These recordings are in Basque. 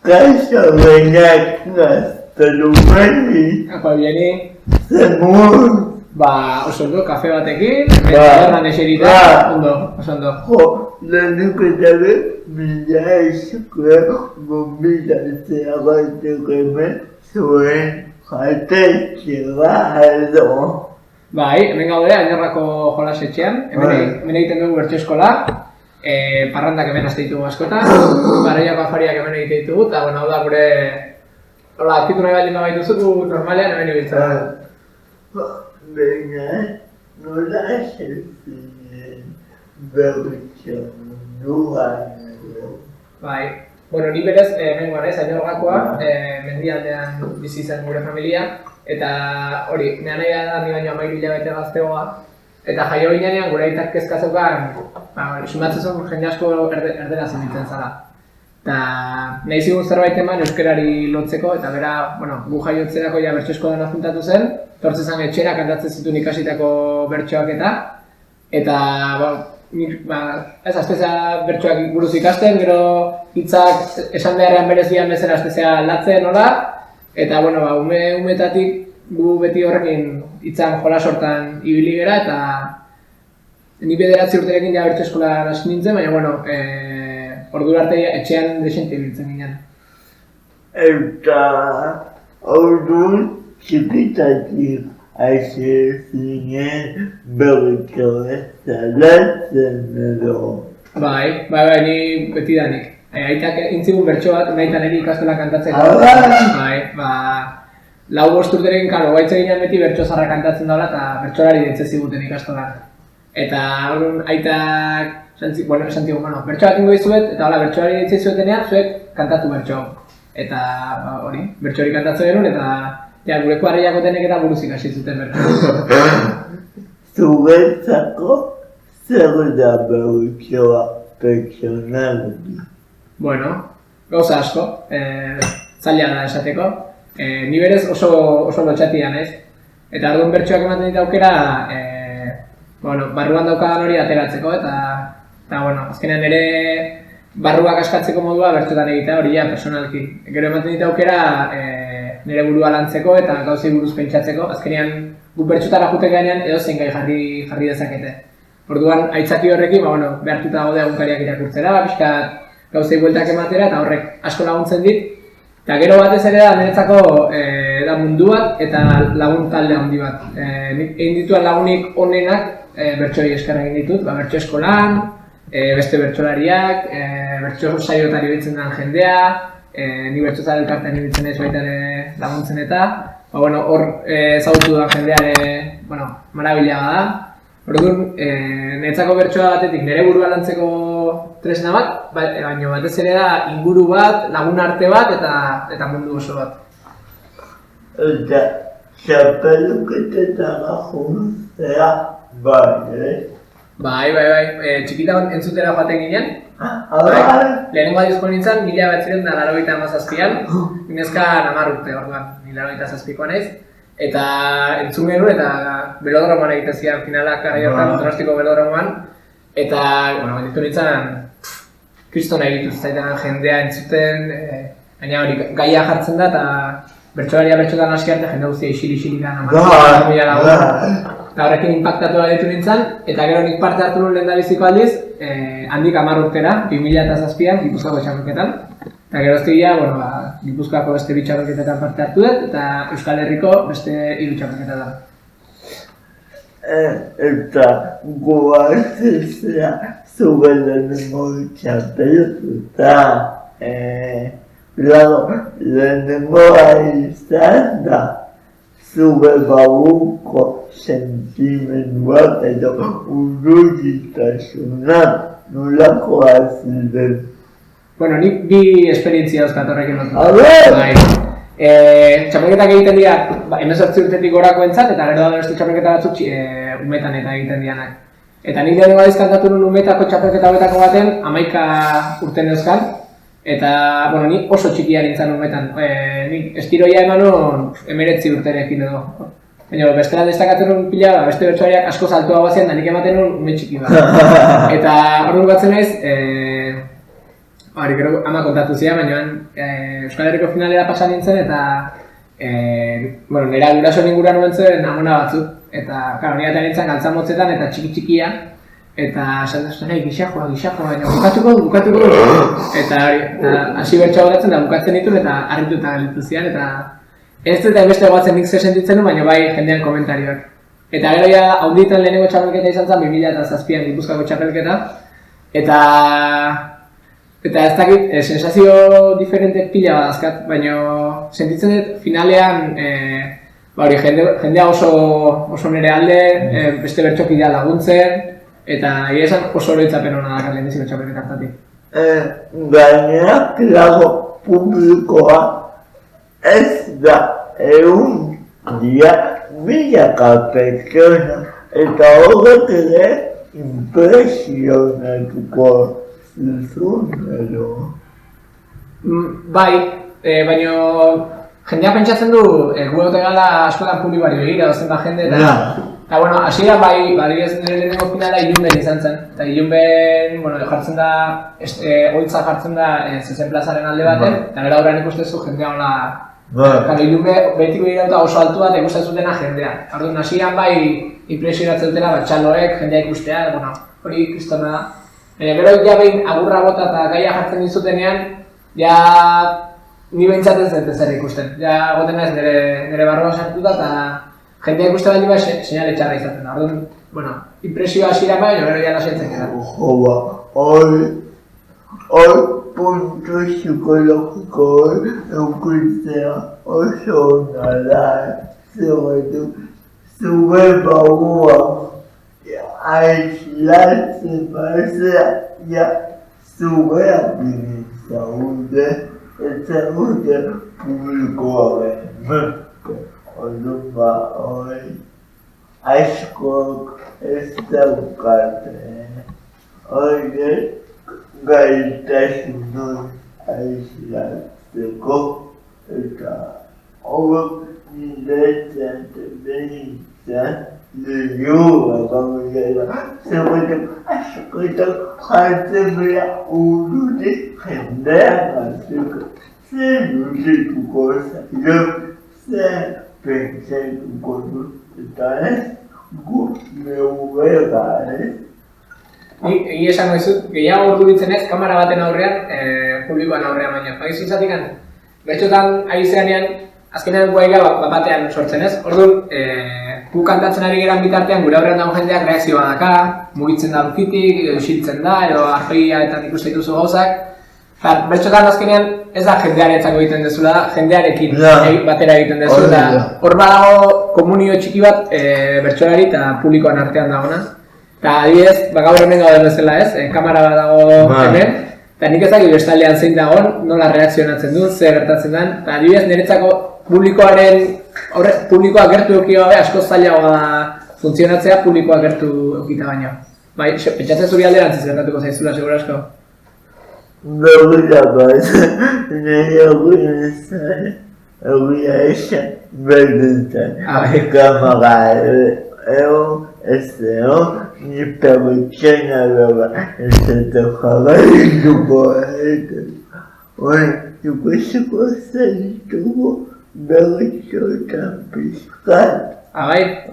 Kaixo benak gaztelumeni. Apa bieni? Zemur. Oso ondo, kafe batekin, berran eserita, ondo, oso ondo. Lehenuk eta mila eskola gombidatzea baiteko hemen zuen jatetxea edo. Hemen gaude, Añorrako jolasetxean, hemen egiten dugu bertso eskola, parrandak hemen azte ditugu askotan, barreiako afariak hemen egiten ditugu, eta hau da gure, akitu nahi baldin bagaituzu, normalean hemen ibiltzen dugu. Baina, nola esertzen bertso munduan edo? Ni berez, hemen guanez, Añorrakoa, mendialdean bizi zen gure familia, eta hori, nea nahi da ni baino 13 hilabete gaztegoa, eta jaio ginean gure aitak kezka zeukan, sumatzen zuen jende asko erderaz emitzen zara. Eta nahi zigun zerbait eman euskerari lotzeko, eta bera, gu jaiotzerako ja bertso eskolan apuntatu zen, tortzen zen etxera kantatzen zituen ikasitako bertsoak eta ez aztezea bertsoak buruz ikasten, gero hitzak esan beharrean berezian bezala aztezea aldatzen nola, eta umetatik gu beti horrekin hitzan jola sortan ibili gera, eta ni 9 urterekin ja bertso eskolan hasi nintzen, baina ordura arte etxean desente ibiltzen ginen. Eta orduan txikitatik hasi zinen berriko ezalatzen edo. Ni betidanik. Aitak intzigun bertso bat, nahitan eri ikastola kantatzeko. 4-5 urterekin, gaitze ginen beti bertso zarra kantatzen daula eta bertsolari ditze ziguten ikastolan. Eta aitak esan zigun, bertso bat ingo dizuet, eta bertsolari ditze zuetenean, zuek kantatu bertso. Eta bertso hori kantatzen genuen, eta gureko harriako tenek eta buruz ikasi zuten bertso. Zuretzako zer da bertsoa pertsonalki? Gauza asko, zaila da esateko. Ni berez oso lotxatia naiz. Eta orduan bertsoak ematen dit aukera, barruan daukadan hori ateratzeko, eta azkenean ere barruak askatzeko modua bertsotan egitea hori personalki. Gero ematen dit aukera nire burua lantzeko eta gauzei buruz pentsatzeko, azkenean gu bertsotara juten gainean edozein gai jarri dezakete. Orduan, aitzaki horrekin, behartuta gaude egunkariak irakurtzera, pixkat gauzei bueltak ematera eta horrek asko laguntzen dit. Eta gero batez ere da niretzako mundu bat eta lagun talde handi bat. Egin dituan lagunik onenak bertsoi esker egin ditut, bertso eskolan, beste bertsolariak, bertso saiotari ibiltzen den jendea, ni bertsozale elkartean ibiltzen ez baita ere laguntzen eta hor ezagutu da jendea ere, marabilia da. Orduan, niretzako bertsoa batetik nire burua lantzeko tresna bat, baina batez ere da inguru bat, lagun arte bat eta mundu oso bat. Eta txapeluketetara juntzea txikita entzutera joaten ginen. Lehenengo adizko nintzen, 1987an, ginezka 10 urte orduan, 1987koa naiz. Eta entzun genuen eta belodromoan egiten ziren finalak garaiortan, Donostiko belodromoan. Eta, ditu nintzen, kristona egitu zaitenan jendea entzuten, baina hori gaia jartzen da eta bertsolaria bertsotan hasi arte jende guztia isili-isilikan amazia lagun. Eta horrekin inpaktatu ditu nintzen, eta gero nik parte hartu nuen lehendabiziko aldiz, handik 10 urtera, 2007an, Gipuzkoako txapelketan. Eta geroztik Gipuzkoako beste 2 txapelketetan parte hartu dut, eta Euskal Herriko beste 3 txapelketetan. Eta goazizea zure lehenengo txapelketa. Lehenengoa izan da, zure babuko sentimenduak edo urruditasunak nolakoa ziren. Nik bi esperientzia dauzkat horrekin lotu. Txapelketak egiten dira 18 urtetik gorako entzat, eta gero da beste txapelketa batzuk umetan eta egiten dianak. Eta nik lehenengo aldiz kantatu nuen umetako txapelketa hauetako baten 11 urte neuzkan. Eta, ni oso txikia nintzen umetan. Nik estiroia eman nuen 19 urterekin edo. Baina bestela destakatzen nuen pila, beste bertsoariak asko saltua guazian, da nik ematen nuen ume txiki bat. Eta hor batzen naiz, hori gero ama kontatu zidan, baina Euskal Herriko finalera pasa nintzen eta nire gurasoen inguruan nuen zen amona batzuk. Eta, karo, nire eta nintzen galtza motzetan eta txiki-txikia. Eta esan nahi, gixajoa, baina bukatuko. Eta hasi bertsoa goratzen da bukatzen ditun eta harritu eta galitu zian. Eta ez dut beste goatzen nik ze sentitzen du, baina bai jendean komentarioak. Eta gero ja, haunditan lehenengo txapelketa izan zen, 2007an Gipuzkoako txapelketa. Eta ez dakit, sensazio diferente pila bat azkat, baina sentitzen dut finalean jendea oso nire alde, beste bertxokidea laguntzen, eta esan oso oroitzapen hona dakar lehenbiziko txapelketa hartatik. Gainera, klago publikoa ez da milaka pertsona eta horrek ere impresionatuko zuzun edo. Bai, baina jendea pentsatzen du gu egote gala askotan publikoari begira dozen da jende eta bueno, hasiera bai, adibidez nire lehenengo finala Ilunben izan zen. Eta Ilunben, jartzen da, oitza jartzen da zezen plazaren alde baten, eta gero aurrean ikustezu jendea hola. Ilunbe betiko irauta oso altu bat ikusten zutena jendea. Orduan hasieran bai impresionatzen dutela txaloek jendea ikustea, hori kristona da. Gero ja behin agurra bota eta gaia jartzen dizutenean, ja ni behintzat ez dut ezer ikusten. Ja goten naiz nire barroa sartuta eta jendea ikusten baldin bai seinale txarra izaten da. Orduan, impresioa hasieran bai, gero ja lasaitzen gara. Hor puntu psikologiko eukitzea oso ona da, zure barrua aislatzen bazea, zureak zaude, eta zaude publikoaren menpe. Orduan askok ez daukate, gaitasunun aislatzeko eta hauek niretzat behintzat lehioa gaudela. Zerretan askotan jartzen bera urrutik jendean hartzeko. Zer duzituko zailo, zer pentsatuko dut eta ez gu neubera ez. Egi esango dizut, gehiago ordu bitzenez, kamera baten aurrean, publikoan aurrean baina. Bagizu izatik bertxotan ari zeanean, azkenean guaiga batean sortzen ez. Orduan, gu kantatzen ari geran bitartean, gure aurrean dago jendeak reakzioa daka, mugitzen da dukitik, edo isiltzen da, edo arpegia eta ikusten dituzu gauzak. Bertxotan azkenean, ez da jendearetzako egiten dezula da, jendearekin batera egiten dezula. Hor badago komunio txiki bat, bertxolari eta publikoan artean dagona. Eta adibidez, gaur hemen gauden bezala ez, kamera bat dago hemen, eta nik ezakit bestaldean zein dagoen, nola reakzionatzen duen, zer gertatzen den, eta adibidez niretzako publikoa gertu eukio gabe asko zailagoa da funtzionatzea publikoa gertu eukita baino. Bai, pentsatzen zuri alderantziz gertatuko zaizula, segura asko? Begira baiz, nire egia esan berdintzen, kamera ni pertsona bera ez eta jarraituko ikusiko zaituko bertxotan pixkat. Bai?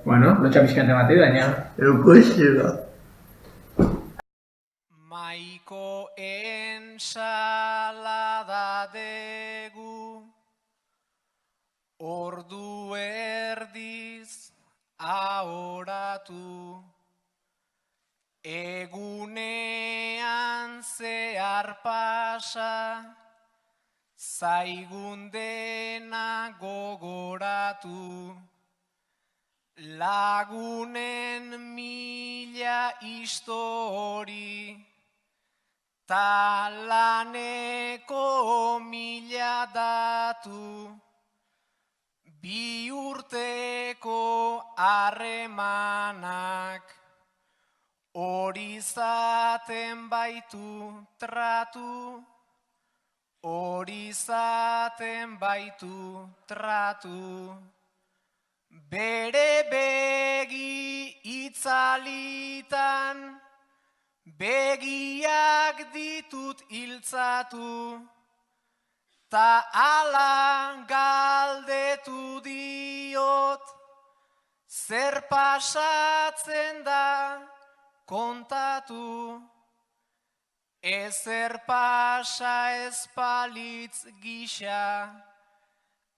Bueno, lotxa pixkate bat baina. Ikusiko. Maiko ensalada degu, ordu erdiz ahoratu, egunean zehar pasa, zaigun dena gogoratu, lagunen mila histori, ta laneko mila datu, bi urteko harremanak hori zaten baitu tratu, hori zaten baitu tratu. Bere begi itzalitan, begiak ditut hiltzatu, ta ala galdetu diot, zer pasatzen da kontatu, ezer pasa ez palitz gisa,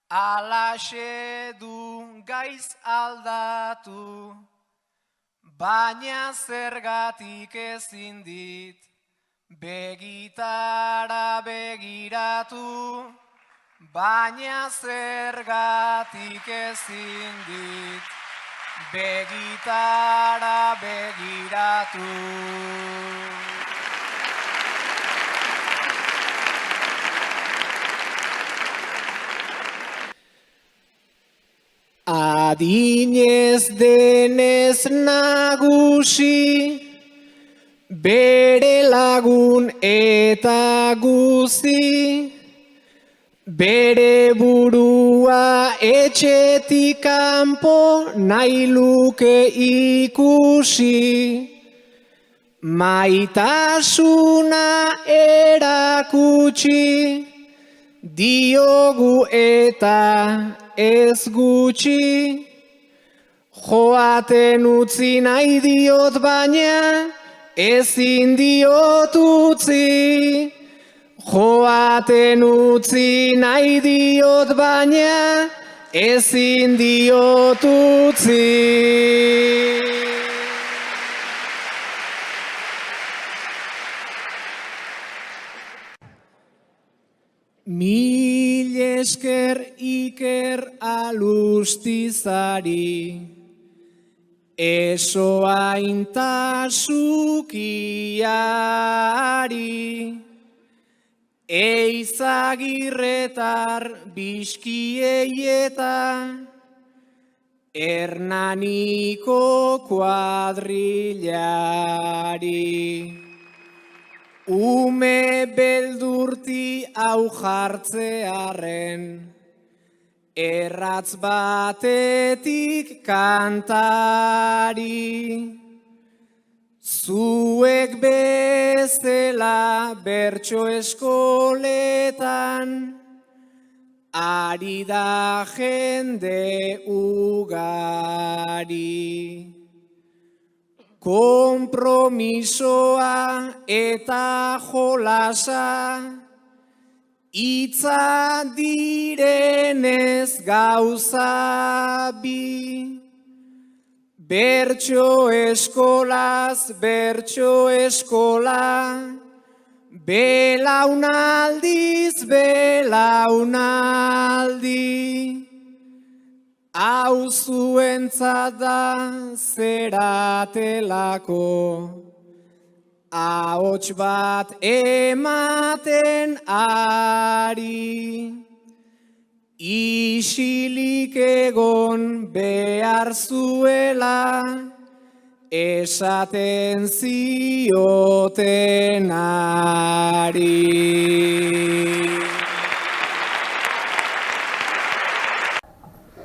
alaxe du gaiz aldatu, baina zergatik ezin dit begitara begiratu, baina zergatik ezin dit begitara begiratu. Adinez denez nagusi, bere lagun eta guzi, bere burua etxetik kanpo nahi luke ikusi, maitasuna erakutsi, diogu eta ez gutxi, joaten utzi nahi diot baina ezin diot utzi, joaten utzi nahi diot baina ezin diot utzi. Mil esker Iker Alustizari, esoaintasukiari, eizagirretar bizkieieta, Hernaniko kuadrilari. Ume beldurti hau jartzearen, erratz batetik kantari. Zuek bezala bertso eskoletan, ari da jende ugari. Konpromisoa eta jolasa, hitza direnez gauza bi. Bertso eskolaz, bertso eskola, belaunaldiz, belaunaldi. Hau zuentzat da zeratelako, ahots bat ematen ari. Isilik egon behar zuela, esaten zioten ari.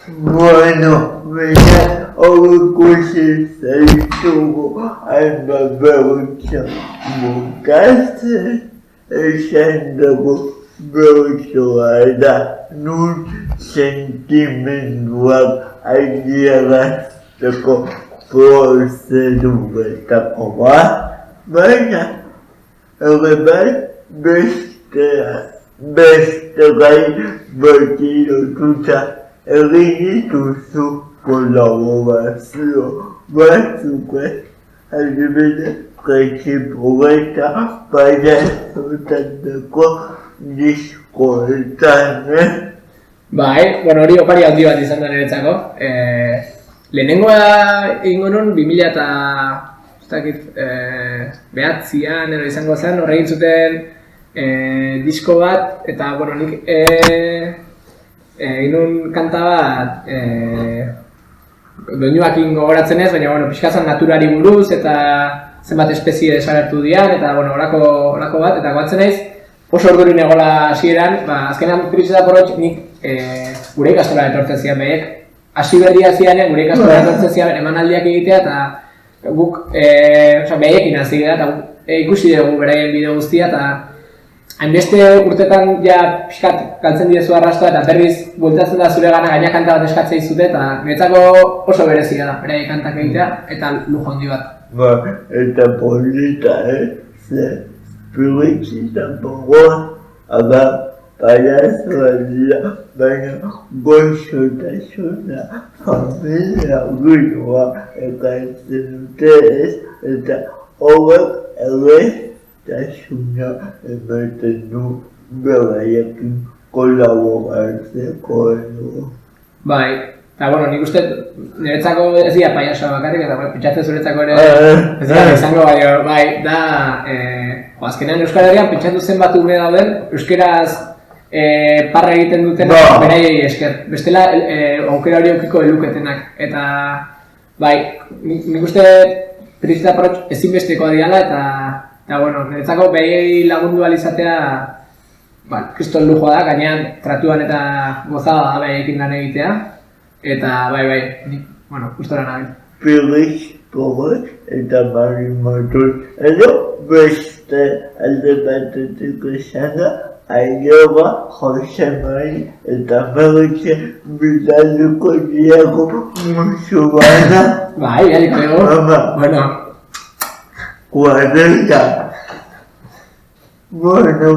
Bueno, mira, ikusi zaitugu hainbat bertso bukatzen, esan dugu bertsoa da nun sentimenduak adierazteko prozeduretako bat, baina ere bai beste gai bertirotuta egin dituzu kolaborazio batzuk, adibidez Reziprobeta paisatutako diskoetan. Bai, bueno, hori opari handi bat izan da niretzako. Lehenengoa egingo nun 2009an edo izango zen, hor egin zuten disko bat, eta bueno, nik egin nun kanta bat doinuakin gogoratzen ez, baina bueno, pixka zen naturari buruz eta zenbat espezie desagertu dian, eta bueno, horako bat, eta goatzen naiz oso ordurin egola hasieran, azkenean krisiza porrotx nik gure ikastola etortzen zian behek, hasi berria zianen gure ikastola etortzen zian emanaldiak egitea, eta guk behekin hasi gara, eta ikusi dugu beraien bideo guztia, eta hainbeste urtetan ja pixkat galtzen didezu arrastoa eta berriz bueltatzen da zure gana gaina kanta bat eskatzea izute eta niretzako oso berezia da, beraien kantak egitea eta lujo handi bat. Ba, eta polita, ze spiritzi tampokoa, aga paiazoa dira, baina goxotasuna, familia guinoa ekartzen dute eta hauek errestasuna ematen du beraiekin kolaboratzeko edo. Bai, eta bueno, nik uste niretzako ez dira paiasoa bakarrik eta pentsatzen zuretzako ere ez dira izango bai, da azkenean Euskal Herrian pentsatu zenbat ume dauden, euskeraz parra egiten duten beraiei esker. Bestela aukera hori aukiko eluketenak eta bai, nik uste Trista Proch ezinbestekoa diala eta bueno, niretzako beraiei lagundu alizatea kriston lujoa da, gainean tratuan eta gozada da beraiekin lan egitea eta bai, bueno, gustora nabil. Felix Torres eta Mari Matos edo beste alde batetik esana Aioba, Jose Mari eta Meritxe bidaliko diago musulmana. Bai, bidaliko diago. Bueno. 40. Bueno,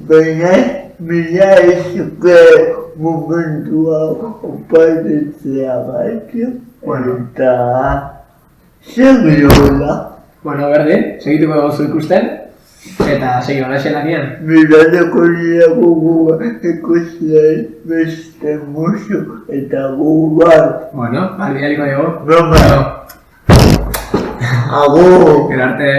baina mila ezuke momentua oparetzea baita. Eta segiola. Bueno, berdin, segituko gozu ikusten. Eta segi hola xelanean. Bidaliko diago guba ikusten beste musu eta gubat. Bueno, bidaliko diago. Agur. Gero arte.